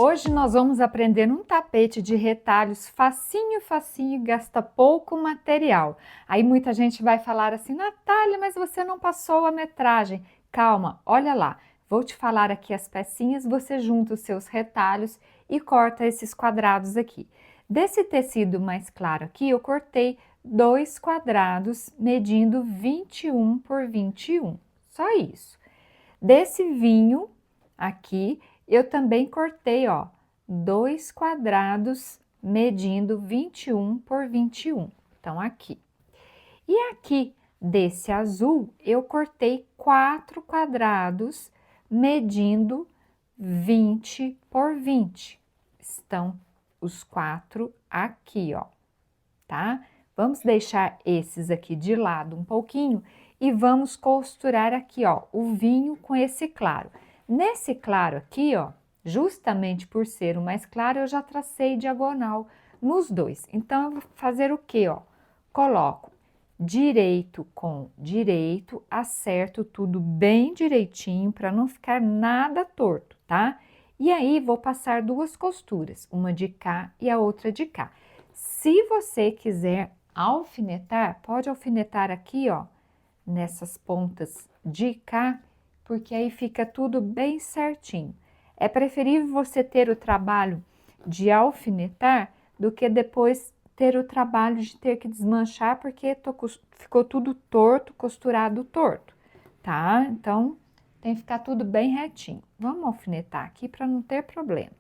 Hoje nós vamos aprender um tapete de retalhos facinho, facinho, gasta pouco material. Aí muita gente vai falar assim, Natália, mas você não passou a metragem. Calma, olha lá, vou te falar aqui as pecinhas, você junta os seus retalhos e corta esses quadrados aqui. Desse tecido mais claro aqui, eu cortei 2 quadrados medindo 21 por 21, só isso. Desse vinho aqui, eu também cortei, ó, 2 quadrados medindo 21 por 21, então aqui. E aqui desse azul, eu cortei 4 quadrados medindo 20 por 20. Estão os 4 aqui, ó, tá? Vamos deixar esses aqui de lado um pouquinho e vamos costurar aqui, ó, o vinho com esse claro. Nesse claro aqui, ó, justamente por ser o mais claro, eu já tracei diagonal nos dois. Então, eu vou fazer o quê, ó? Coloco direito com direito, acerto tudo bem direitinho para não ficar nada torto, tá? E aí, vou passar 2 costuras, uma de cá e a outra de cá. Se você quiser alfinetar, pode alfinetar aqui, ó, nessas pontas de cá, porque aí fica tudo bem certinho. É preferível você ter o trabalho de alfinetar do que depois ter o trabalho de ter que desmanchar, porque ficou tudo torto, costurado torto, tá? Então, tem que ficar tudo bem retinho. Vamos alfinetar aqui para não ter problema.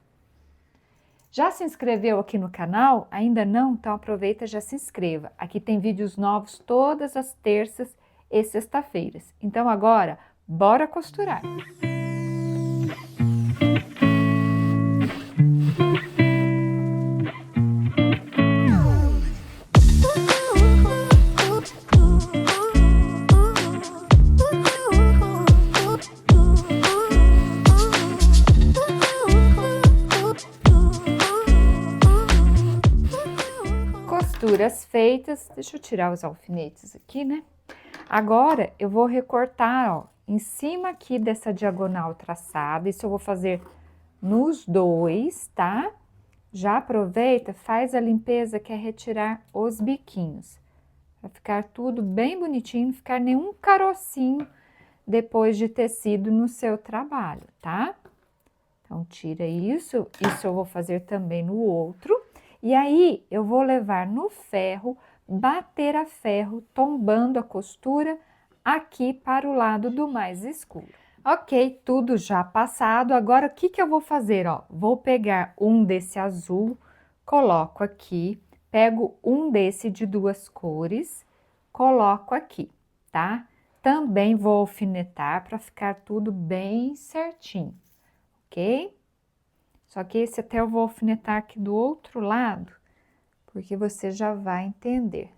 Já se inscreveu aqui no canal? Ainda não? Então aproveita e já se inscreva. Aqui tem vídeos novos todas as terças e sexta-feiras. Então agora, bora costurar! Costuras feitas, deixa eu tirar os alfinetes aqui, né? Agora, eu vou recortar, ó, em cima aqui dessa diagonal traçada, isso eu vou fazer nos dois, tá? Já aproveita, faz a limpeza que é retirar os biquinhos, para ficar tudo bem bonitinho, não ficar nenhum carocinho depois de tecido no seu trabalho, tá? Então, tira isso eu vou fazer também no outro. E aí, eu vou levar no ferro, bater a ferro, tombando a costura aqui para o lado do mais escuro. Ok, tudo já passado. Agora, o que eu vou fazer, ó? Vou pegar um desse azul, coloco aqui, pego um desse de 2 cores, coloco aqui, tá? Também vou alfinetar para ficar tudo bem certinho, ok? Só que esse até eu vou alfinetar aqui do outro lado, porque você já vai entender.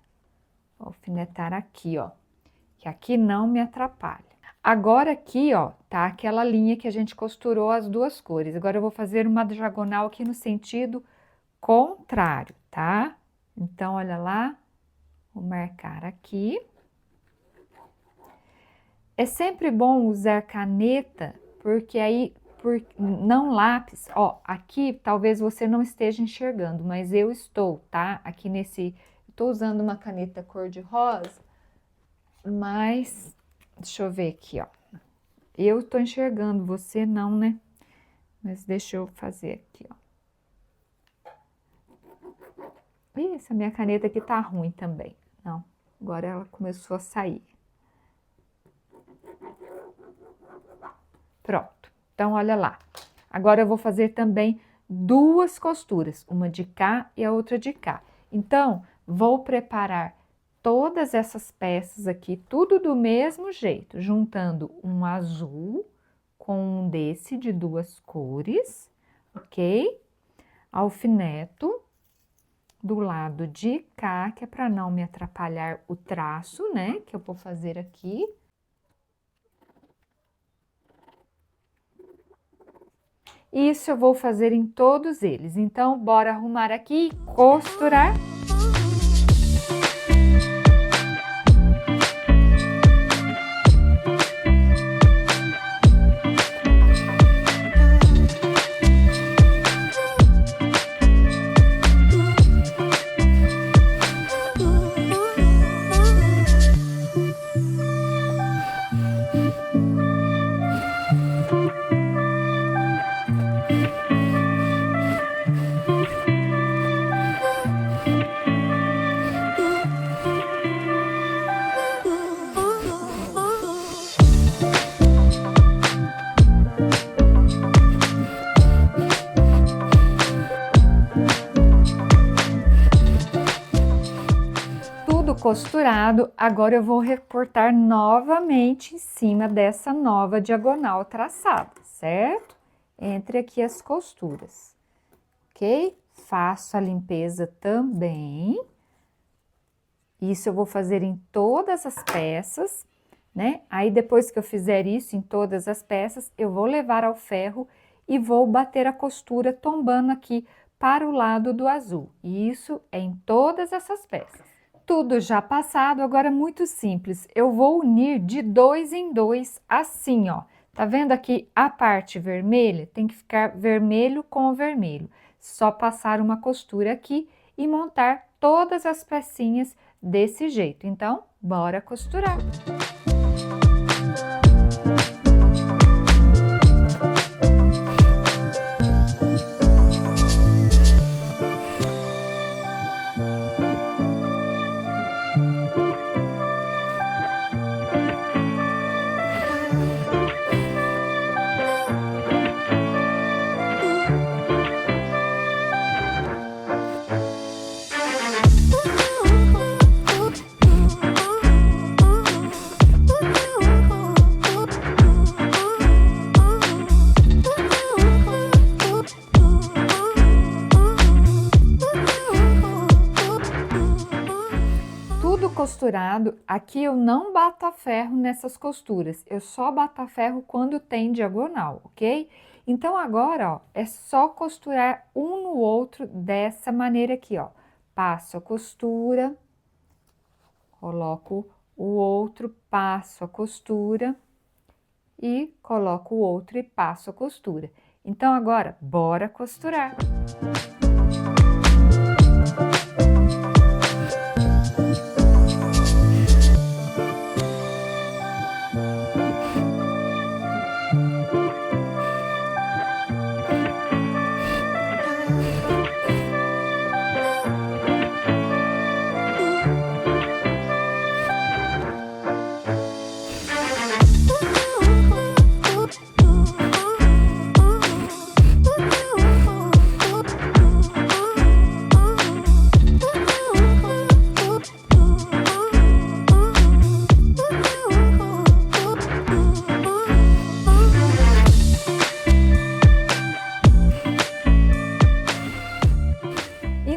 Vou alfinetar aqui, ó, que aqui não me atrapalha. Agora aqui, ó, tá aquela linha que a gente costurou as 2 cores. Agora eu vou fazer uma diagonal aqui no sentido contrário, tá? Então, olha lá, vou marcar aqui. É sempre bom usar caneta, porque aí... não lápis, ó, aqui talvez você não esteja enxergando, mas eu estou, tá? Aqui nesse, eu tô usando uma caneta cor-de-rosa, mas, deixa eu ver aqui, ó. Eu tô enxergando, você não, né? Mas deixa eu fazer aqui, ó. Ih, essa minha caneta aqui tá ruim também. Não, agora ela começou a sair. Pronto. Então, olha lá. Agora, eu vou fazer também 2 costuras, uma de cá e a outra de cá. Então, vou preparar todas essas peças aqui, tudo do mesmo jeito, juntando um azul com um desse de 2 cores, ok? Alfineto do lado de cá, que é para não me atrapalhar o traço, né? Que eu vou fazer aqui. Isso eu vou fazer em todos eles. Então, bora arrumar aqui e costurar. costurado, agora eu vou recortar novamente em cima dessa nova diagonal traçada, certo? Entre aqui as costuras, ok? Faço a limpeza também. Isso eu vou fazer em todas as peças, né? Aí depois que eu fizer isso em todas as peças, eu vou levar ao ferro e vou bater a costura tombando aqui para o lado do azul. E isso é em todas essas peças. Tudo já passado, agora é muito simples. Eu vou unir de 2 em 2 assim, ó. Tá vendo aqui a parte vermelha? Tem que ficar vermelho com vermelho. Só passar uma costura aqui e montar todas as pecinhas desse jeito. Então, bora costurar. Costurado, aqui eu não bato a ferro nessas costuras, eu só bato a ferro quando tem diagonal, ok? Então agora, ó, é só costurar um no outro dessa maneira aqui, ó. Passo a costura, coloco o outro, passo a costura e coloco o outro e passo a costura. Então agora, bora costurar.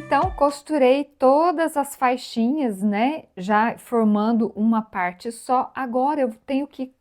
Então, costurei todas as faixinhas, né? Já formando uma parte só. Agora, eu tenho que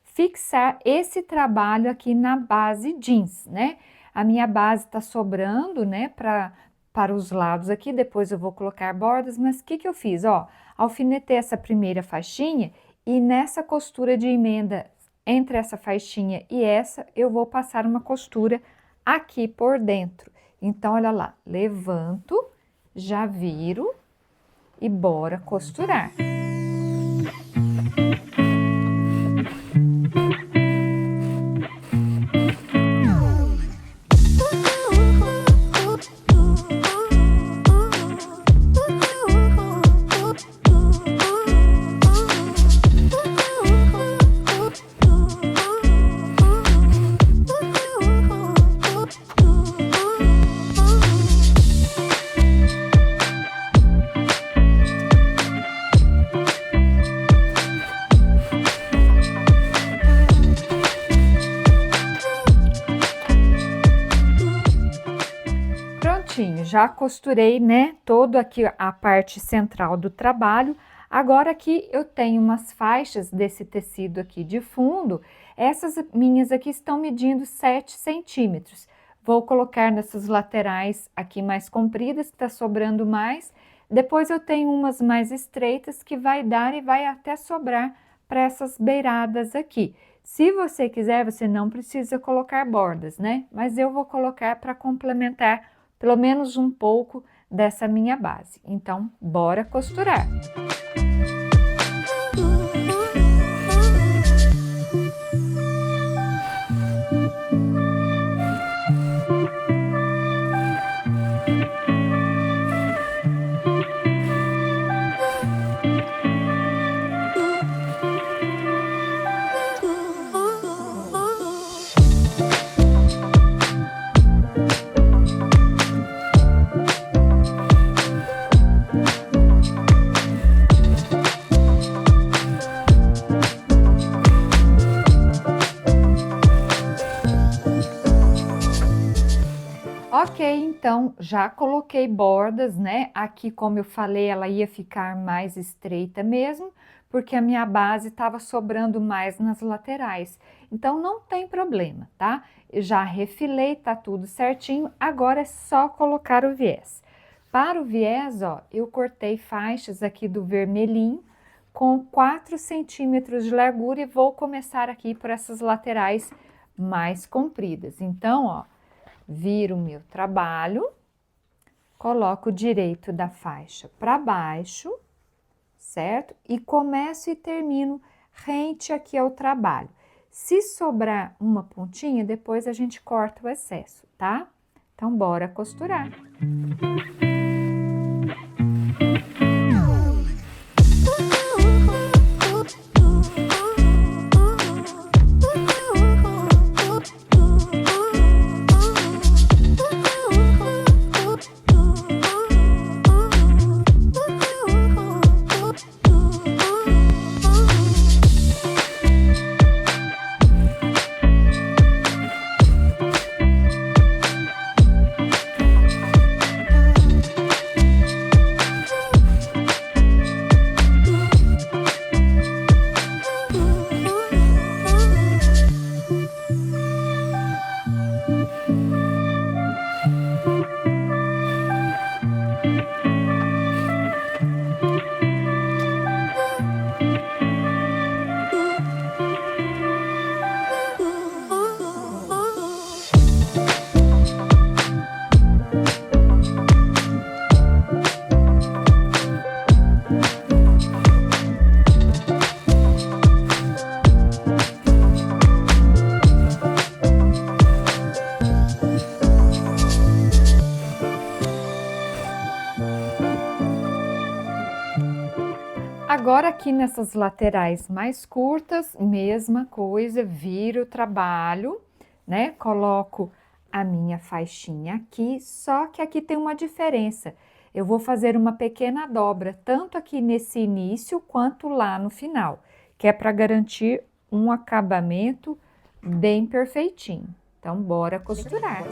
fixar esse trabalho aqui na base jeans, né? A minha base tá sobrando, né? Para os lados aqui, depois eu vou colocar bordas, mas o que que eu fiz? Ó, alfinetei essa primeira faixinha e nessa costura de emenda entre essa faixinha e essa, eu vou passar uma costura aqui por dentro. Então, olha lá, levanto, já viro e bora costurar. Já costurei, né, todo aqui a parte central do trabalho. Agora aqui eu tenho umas faixas desse tecido aqui de fundo. Essas minhas aqui estão medindo 7 centímetros. Vou colocar nessas laterais aqui mais compridas, que tá sobrando mais. Depois eu tenho umas mais estreitas que vai dar e vai até sobrar para essas beiradas aqui. Se você quiser, você não precisa colocar bordas, né? Mas eu vou colocar para complementar pelo menos um pouco dessa minha base. Então, bora costurar. Ok, então já coloquei bordas, né? Aqui, como eu falei, ela ia ficar mais estreita mesmo, porque a minha base estava sobrando mais nas laterais. Então não tem problema, tá? Eu já refilei, tá tudo certinho, agora é só colocar o viés. Para o viés, ó, eu cortei faixas aqui do vermelhinho com 4 centímetros de largura e vou começar aqui por essas laterais mais compridas. Então, ó, viro o meu trabalho, coloco o direito da faixa para baixo, certo? E começo e termino rente aqui ao trabalho. Se sobrar uma pontinha, depois a gente corta o excesso, tá? Então, bora costurar. Agora aqui nessas laterais mais curtas, mesma coisa, viro o trabalho, né? Coloco a minha faixinha aqui, só que aqui tem uma diferença. Eu vou fazer uma pequena dobra, tanto aqui nesse início quanto lá no final, que é para garantir um acabamento bem perfeitinho. Então, bora costurar.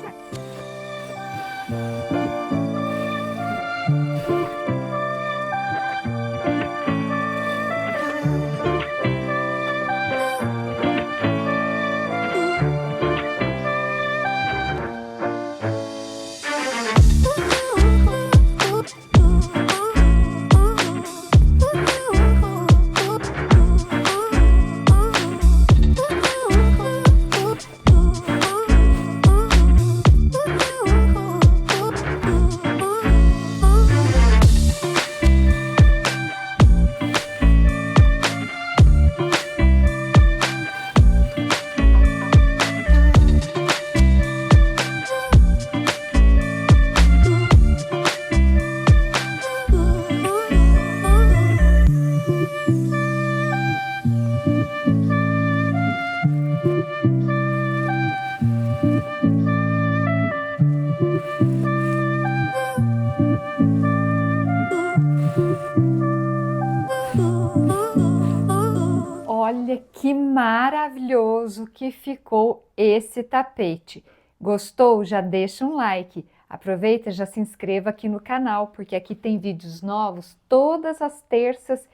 Olha que maravilhoso que ficou esse tapete. Gostou? Já deixa um like. Aproveita e já se inscreva aqui no canal, porque aqui tem vídeos novos todas as terças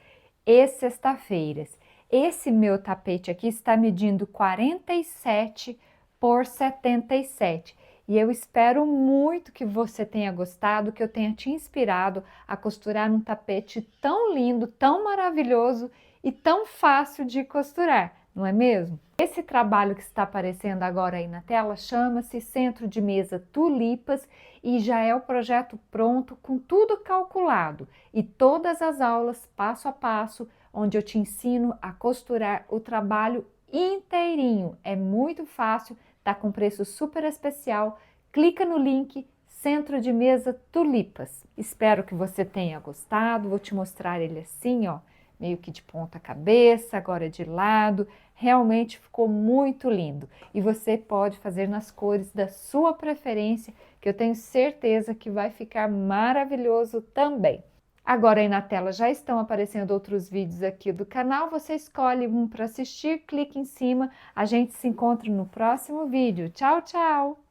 e sexta-feiras. Esse meu tapete aqui está medindo 47 por 77. E eu espero muito que você tenha gostado, que eu tenha te inspirado a costurar um tapete tão lindo, tão maravilhoso e tão fácil de costurar, não é mesmo? Esse trabalho que está aparecendo agora aí na tela chama-se Centro de Mesa Tulipas e já é o projeto pronto com tudo calculado e todas as aulas passo a passo, onde eu te ensino a costurar o trabalho inteirinho. É muito fácil, tá com preço super especial. Clica no link Centro de Mesa Tulipas. Espero que você tenha gostado. Vou te mostrar ele assim, ó, meio que de ponta cabeça, agora de lado. Realmente ficou muito lindo. E você pode fazer nas cores da sua preferência, que eu tenho certeza que vai ficar maravilhoso também. Agora aí na tela já estão aparecendo outros vídeos aqui do canal. Você escolhe um para assistir, clique em cima. A gente se encontra no próximo vídeo. Tchau, tchau!